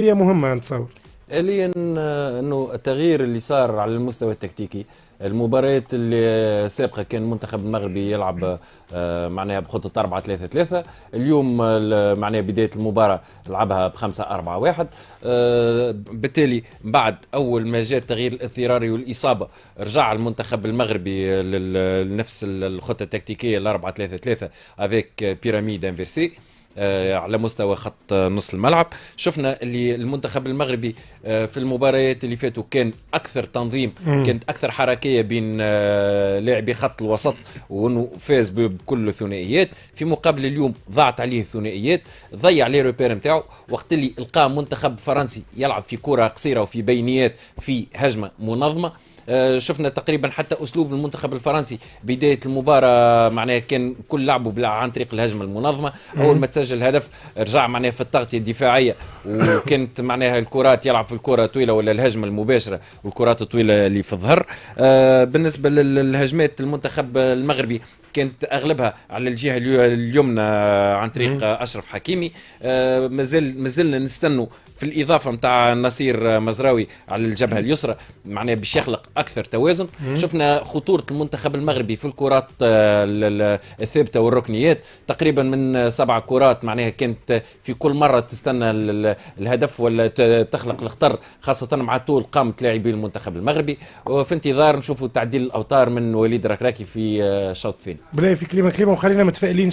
مهمه نتصور. اليا انه التغيير اللي صار على المستوى التكتيكي، المباريات اللي سابقه كان المنتخب المغربي يلعب معناها بخطه 4-3-3. اليوم معناها بدايه المباراه لعبها ب 5-4-1. بالتالي بعد اول ما جاء التغيير الاضطراري والاصابه رجع المنتخب المغربي لنفس الخطه التكتيكيه 4-3-3 افيك بيراميد انفيرسي على مستوى خط نص الملعب. شفنا اللي المنتخب المغربي في المباريات اللي فاتوا كان اكثر تنظيم، كانت اكثر حركيه بين لاعبي خط الوسط، وانه فاز بكل الثنائيات. في مقابل اليوم ضاعت عليه الثنائيات، ضيع لي روبير نتاعو. وقت اللي القى منتخب فرنسي يلعب في كره قصيره وفي بينيات في هجمه منظمه. شفنا تقريبا حتى اسلوب المنتخب الفرنسي بدايه المباراه معناها كان كل لعبه عن طريق الهجمه المنظمه. اول ما تسجل هدف رجع معناها في التغطيه الدفاعيه، وكانت معناها الكرات يلعب في الكره طويله ولا الهجمه المباشره والكرات الطويله اللي في الظهر. بالنسبه للهجمات المنتخب المغربي كانت اغلبها على الجهه اليمنى عن طريق اشرف حكيمي. مازلنا نستنوا في الاضافه نتاع نصير مزراوي على الجبهه اليسرى معناها باش يخلق اكثر توازن. شفنا خطوره المنتخب المغربي في الكرات الثابته والركنيات، تقريبا من 7 كرات معناها كانت في كل مره تستنى الهدف ولا تخلق الخطر، خاصه مع طول قامه لاعبي المنتخب المغربي. وفي انتظار نشوفوا تعديل الاوتار من وليد ركراكي في الشوط الثاني. بلاي في كلمه وخلينا متفائلين